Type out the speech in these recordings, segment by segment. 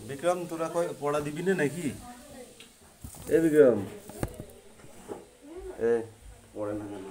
বিক্রম তোরা পড়া দিবি না নাকি? এ বিক্রম এ পড়ে না কেন?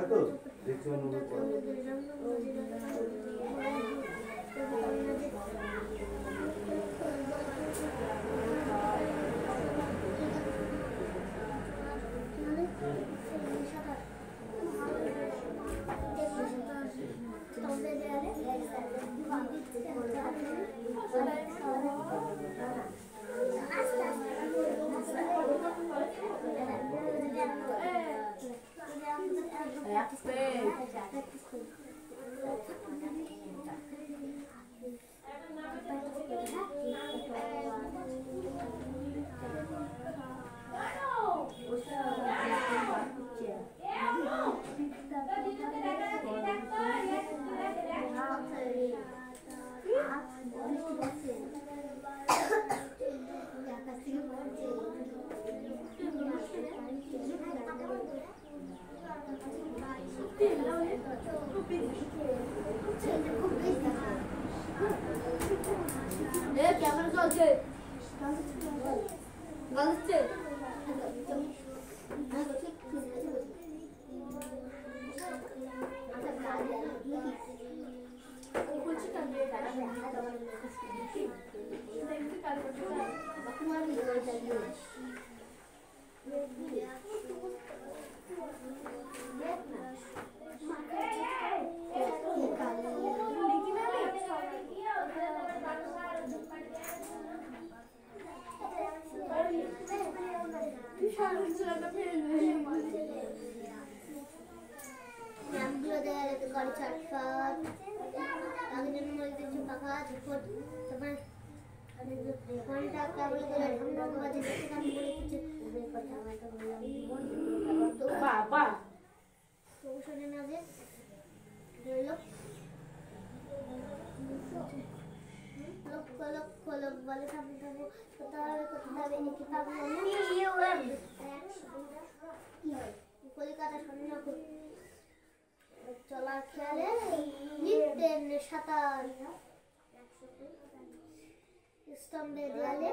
তো দেখছি অনুভব করো। ক্যামেরা চলছে চলছে বাবা কলকাতা চলার খেয়ালে সাঁতার স্তম্ভে দেয়ালে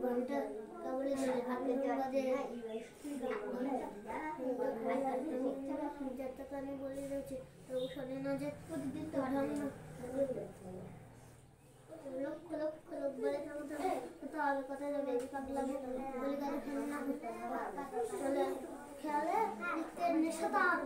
ঘন্টা কাবলে যতখানি বলে রয়েছে তবু শোনে না যে লক্ষ লক্ষ লোক বলে তাহলে কথা যাবে পাগলাম বলে গেলে চলে খেয়ালে নেশাতার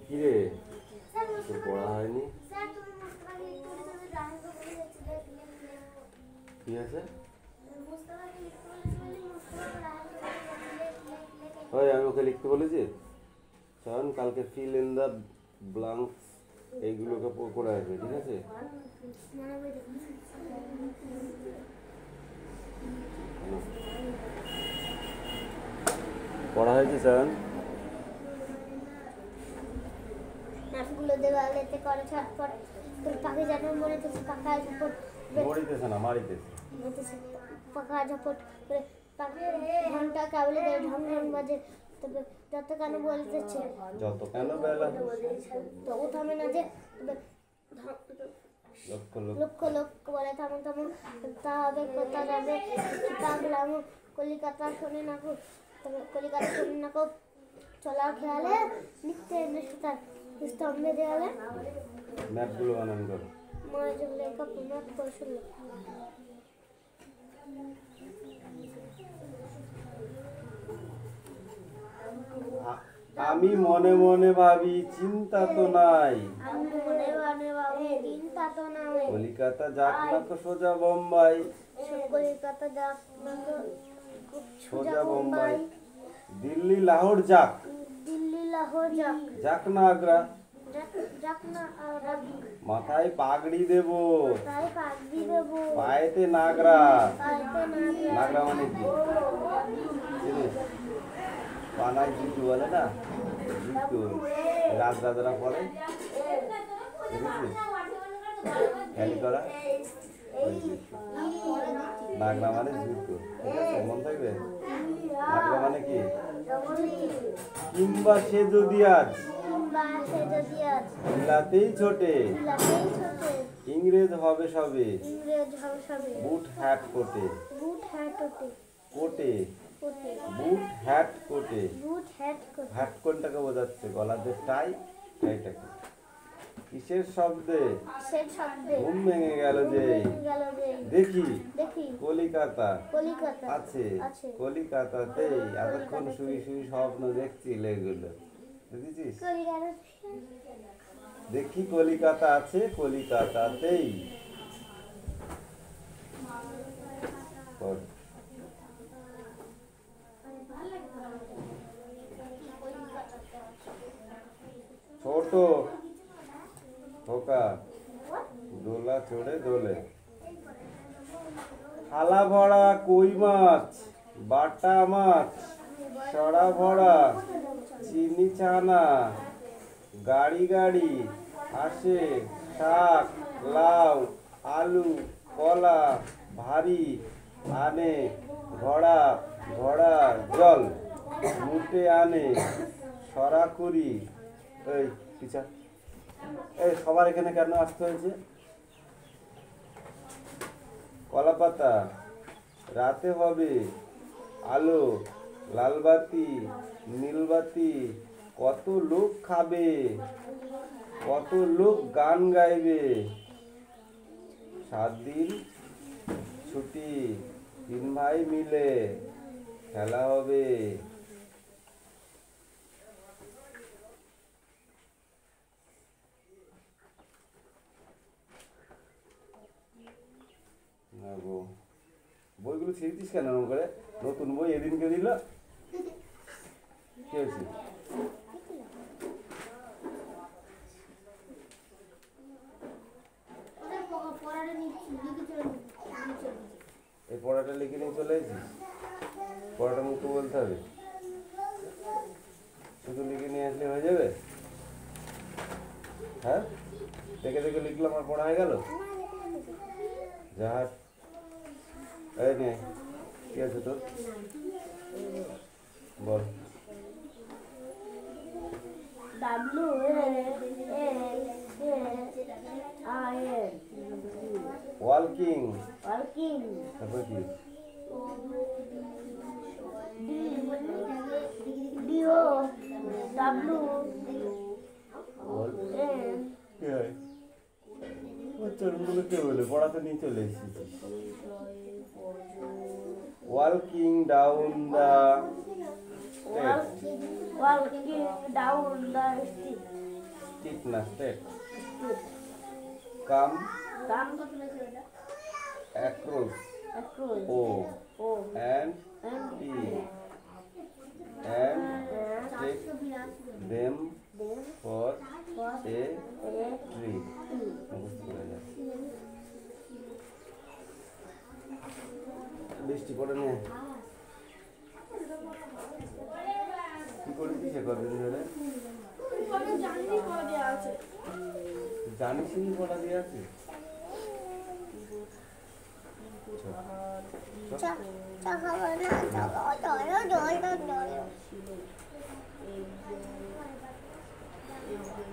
কি রে তোর পড়া হয়নি কি আছে ওই আমি ওকে লিখতে বলেছি কারণ কালকে ফিল ইন দ্য ব্লাঙ্কস এইগুলোকে করে আসবে ঠিক আছে পড়া হয়েছে স্যার নাটগুলো দেওয়ালেতে করে ছটফট তোর পাখি যেন মরেছে পাখা ঝপট মরিতেছে না মারিতেছে পাখা ঝপট করে ঘন্টা কাবলে ঢং ঢং বাজে তবে যত কেন বলতেছে যত কেন বেলা তবু থামে না যে লক্ষ লক্ষ লক্ষ বলে থামো থামো তা হবে কথা যাবে পাগলাম কলিকাতা শোনে না কো, তবে কলিকাতা শোনে না কো চলার খেয়ালে লিখতে তার স্তম্ভে দেওয়ালে ম্যাপগুলো বানান করো। মনে যেগুলো লেখা ম্যাপ করে শুনলো। আমি মনে মনে ভাবি চিন্তা তো নাই, আমি মনে মনে ভাবি চিন্তা তো নাই, কলিকাতা যাক না তো সোজা বোম্বাই, কলিকাতা যাক না তো সোজা বোম্বাই, দিল্লি লাহোর যাক, দিল্লি লাহোর যাক, যাক না আগ্রা, যাক না আগ্রা, মাথায় পাগড়ি দেব, তাই পাগড়ি দেব, পায়েতে নাগরা। পাইতে না নাগরা মানে কি চিনিস? পানায় জুতো বলে না, জুতো রাজরাজারা পরে, দেখেছিস খেয়ালি করা? ওই জুতো। নাগরা মানে জুতো, ঠিক আছে মন থাকবে। নাগরা মানে কি? কিংবা সে যদি আজ বিলাতেই ছোটে, ইংরেজ হবে সবে, বুট হ্যাট কোটে, কোটে বুট হ্যাট কোটে। হ্যাট কোনটাকে বোঝাচ্ছে? গলাতে টাই, টাইটাকে। কিসের শব্দে ঘুম ভেঙে গেল যে, দেখি কলিকাতা আছে, কলিকাতাতেই এতক্ষণ শুই শুই স্বপ্ন দেখছিল এগুলো, বুঝেছিস? দেখি কলিকাতা আছে, কলিকাতাতেই। ছোট খোকা দোলা চড়ে দোলে, থালা ভরা কই মাছ, বাটা মাছ, সরা ভরা চিনি ছানা, গাড়ি গাড়ি আসে শাক, লাউ, আলু, কলা, ভারী আনে ঘোড়া, ঘোড়া জল মুটে আনে সরাকুরি। এই পিছা, এই সবার এখানে কেন আসতে হয়েছে? কলা পাতা রাতে হবে, আলো, লালবাতি, নীলবাতি, কত লোক খাবে, কত লোক গান গাইবে, 7 দিন ছুটি, 3 ভাই মিলে খেলা হবে। বইগুলো ছিঁড়ছিস কেন এরকম করে? নতুন বই এদিনকে দিল, কি হয়েছে? এই পড়াটা লিখে নিয়ে চলে এসেছিস? পড়াটা মুখে বলতে হবে, শুধু লিখে নিয়ে আসলে হয়ে যাবে? হ্যাঁ, দেখে দেখে লিখলাম আর পড়া হয়ে গেল? জাহাজ এই নে, কি আছে তোর বল। ওয়ালকিং, তারপর কি? উচ্চারণগুলো কে বলে? পড়াতে নিয়ে চলে এসেছিস। ওয়ালকিং ডাউন দা স্ট্রিট না state, come across O and T and take them for a tree. বৃষ্টি পড়ে নে, কি করেছিস কদিন ধরে? জানিস নি পড়া দিয়ে আছে?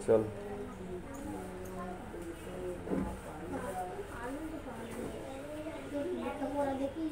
চল দেখি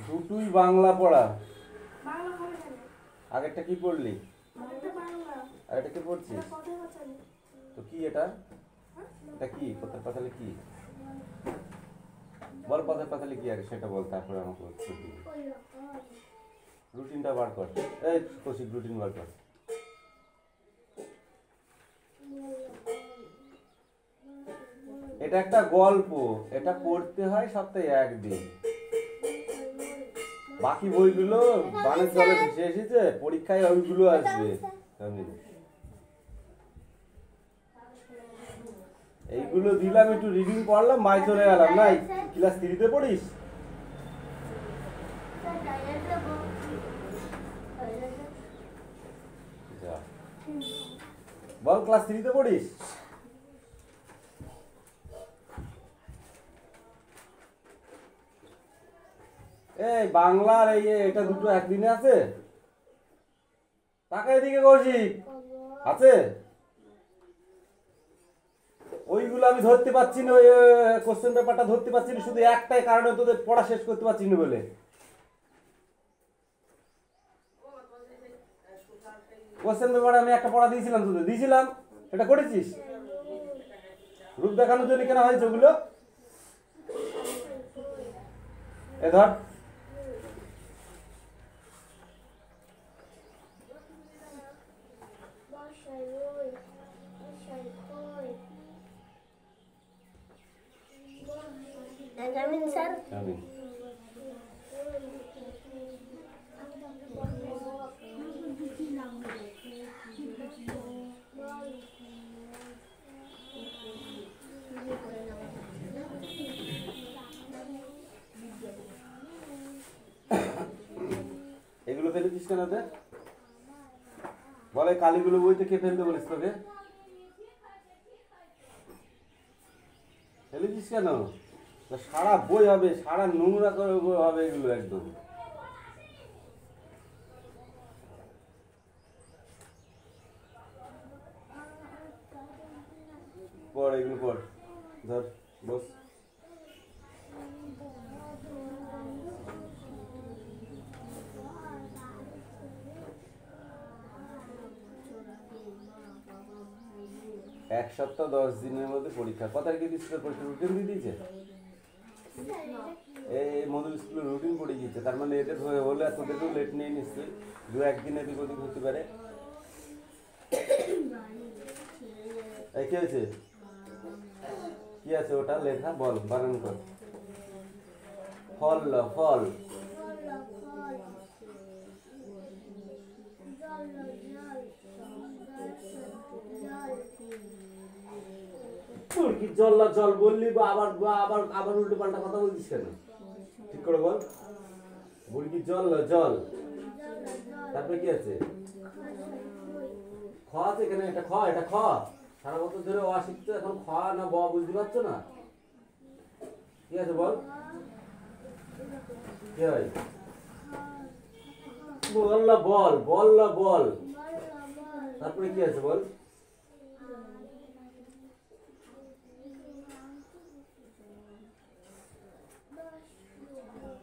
দুটোই বাংলা পড়া। আগেরটা কি পড়লি? আগেরটা কি পড়ছিস? তো কি এটা? এটা কি পথের পাঁচালী কি? বল পথের পাঁচালী কি আগে সেটা বল, তারপরে আমাকে উত্তর দিবি। রুটিনটা বার কর। এই কৌশিক রুটিন বার কর। এটা একটা গল্প, এটা পড়তে হয় সপ্তাহে একদিন। বাকি বইগুলো বানের জলে ভেসে এসেছে, পরীক্ষায় ওইগুলো আসবে। এইগুলো দিলাম, একটু রিডিং পড়লাম, মাই চলে গেলাম। নাই ক্লাস 3-তে পড়িস? বল ক্লাস 3-তে পড়িস? এই বাংলার এই এটা দুটো একদিনে আছে? টাকা এদিকে কৌশিক আছে? ওইগুলো আমি ধরতে পারছি না, ওই কোশ্চেন পেপারটা ধরতে পারছি না, শুধু একটাই কারণে তোদের পড়া শেষ করতে পারছি না বলে। কোশ্চেন পেপারে আমি একটা পড়া দিয়েছিলাম, তোদের দিয়েছিলাম, এটা করেছিস? রূপ দেখানোর জন্য কেন হয়েছে ওগুলো? এ ধর কামিন স্যার। কামিং। এগুলো ফেলেছিস কেন দেখ? বলে কালিগুলো বইতে কে ফেলতে বলিস তোকে? ফেলেছিস কেন? সারা বই হবে, সারা নোংরা করে বই হবে এগুলো একদম। পড় এগুলো পড়, ধর বস। এক সপ্তাহ 10 দিনের মধ্যে পরীক্ষা। কত তারিখে দিচ্ছে পরীক্ষা? রুটিন দিয়ে দিয়েছে। এই মধুর স্কুলের রুটিন পড়ে গিয়েছে, তার মানে এদের হলে তোদেরও লেট নেই নিশ্চয়ই, 2-1 দিন এদিক ওদিক হতে পারে। এই কি হয়েছে? কি আছে ওটা লেখা? বল, বানান কর। ফল, ফল। কি জল জল বললি বা আবার আবার আবার উল্টো পাল্টা কথা বলছিস কেন? ঠিক করে বল। মুরগি জল জল, তারপরে কি আছে? খ আছে এখানে, এটা খ, এটা খ। সারা বছর ধরে অ শিখছো, এখন খ না ব বুঝতে পারছো না? কি আছে বল? কি হয়? বল না বল, বল না বল। তারপরে কি আছে বল?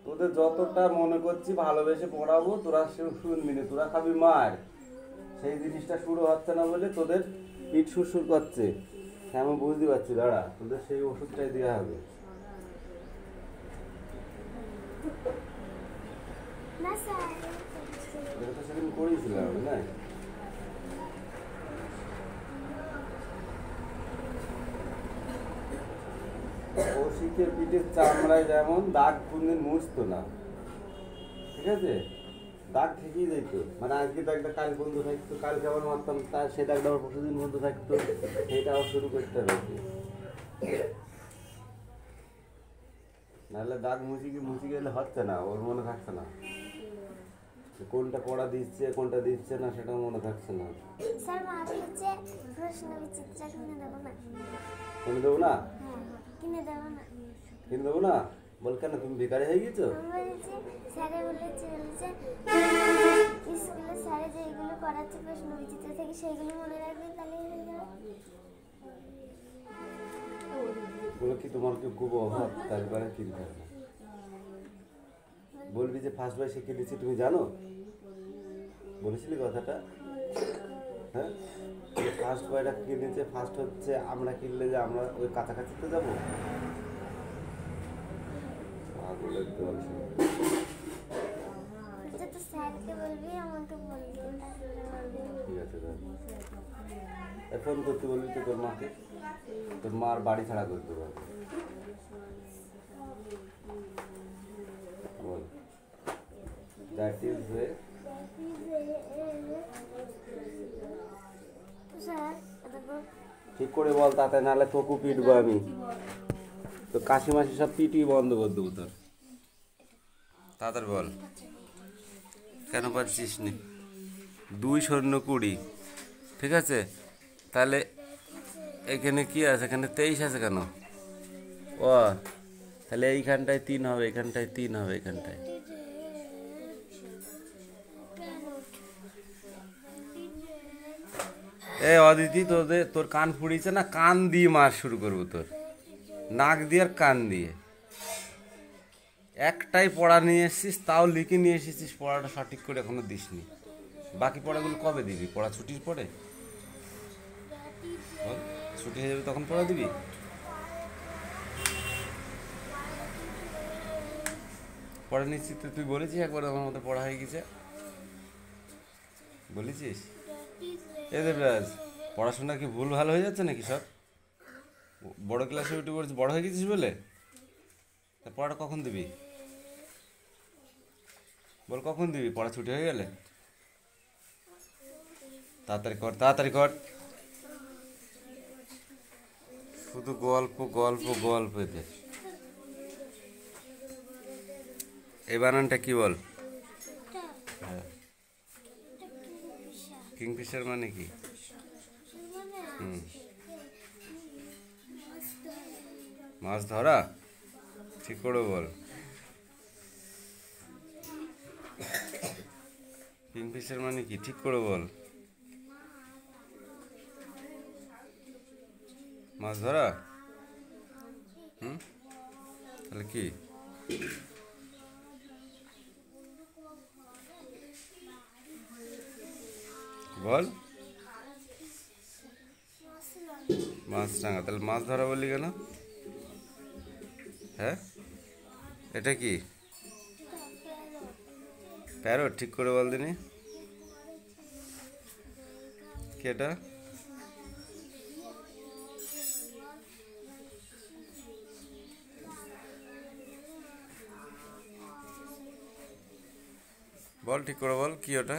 তোদের যতটা মনে করছি ভালোবেসে পড়াবো, তোরা শুনবি না, তোরা খাবি মার। সেই জিনিসটা শুরু হচ্ছে না বলে তোদের পিঠ সুরসুর করছে। আমি বুঝতে পারছি, দাঁড়া, তোদের সেই ওষুধটাই দেওয়া হবে। এটা তো সেদিন করিয়েছিলাম আমি, না? কৌশিকের পিঠের চামড়ায় যেমন দাগ কোনদিন মুছতো না, ঠিক আছে? দাগ থেকেই যেত, মানে আজকে দাগটা কাল বন্ধ থাকতো, কালকে আবার মারতাম, তার সে দাগটা আবার প্রতিদিন বন্ধ থাকতো, সেটা আবার শুরু করতে হবে। নাহলে দাগ মুছি গেলে হচ্ছে না, ওর মনে থাকছে না কোনটা পড়া দিচ্ছে কোনটা দিচ্ছে না, সেটা মনে থাকছে না। স্যার মা বলছে প্রশ্ন বিচিত্র কিনে দেবো না। কিনে দেবো না? কিনে দেবো না। কিনে দেবো না? বল কেন, তুমি বেকারি হয়ে গেছো? স্যারে বলেছে স্কুলে স্যারে যেগুলো করাচ্ছে প্রশ্ন বিচিত্র থেকে সেইগুলো মনে রাখবে, তাহলে হয়ে যাবে। বলো কি তোমার কি খুব অভাব, তারপরে কিনতে হবে? বলবি যে ফার্স্ট বয় শিখে দিচ্ছি, তুমি জানো? বলেছিলি কথাটা? হ্যাঁ, ফার্স্ট বয়টা কিনেছে, ফার্স্ট হচ্ছে আমরা কিনলে যে আমরা ওই কাছাকাছিতে যাবো। তো স্যারকে বলবি, আমাকে বলবি। ঠিক আছে, ফোন করতে বলবি তো তোর মাকে, তোর মার বাড়ি ছাড়া করতে পারবে। বল, দ্যাট ইজ এ। ঠিক করে বল তাতে, নাহলে তোকে পিটবো আমি। তো কাশি মাসি সব পিটি বন্ধ করে দেবো তোর। তাড়াতাড়ি বল, কেন পারছিস নি? 2-20, ঠিক আছে? তাহলে এখানে কি আছে? এখানে 23 আছে কেন? ও তাহলে এইখানটায় 3 হবে, এখানটায় 3 হবে, এখানটায়। এ অদিতি, তোর কান ফুড়িয়েছে না? কান দিয়ে মার শুরু করবো তোর, নাক দিয়ে আর কান দিয়ে। একটাই পড়া নিয়ে এসেছিস, তাও লিখে নিয়ে এসেছিস, পড়াটা সঠিক করে এখনো দিসনি। বাকি পড়াগুলো কবে দিবি? পড়া ছুটির পরে বল, ছুটি হয়ে যাবে তখন পড়া দিবি? পড়া নিশ্চিত তুই বলেছিস একবার আমার মতো পড়া হয়ে গেছে, বলেছিস? এ দেবরাজ, পড়াশোনা কি ভুল ভালো হয়ে যাচ্ছে নাকি সব? বড় ক্লাসে উঠে পড়েছিস, বড় হয়ে গেছিস বলে? তা পড়াটা কখন দিবি? বল কখন দিবি? পড়া ছুটি হয়ে গেলে তাড়াতাড়ি কর, তাড়াতাড়ি কর। শুধু গল্প গল্প গল্প এতে। এই বানানটা কি বল? হ্যাঁ, কিংফিশার মানে কি? মাছ ধরা, ঠিক করে বল। কিংফিশার মানে কি, ঠিক করে বল। মাছ ধরা। তাহলে কি? বল। মাছরাঙা, তাহলে মাছ ধরা বললি কেন? হ্যাঁ, এটা কি? প্যারট, ঠিক করে বল দিনি। কি এটা? বল, ঠিক করে বল, কি ওটা?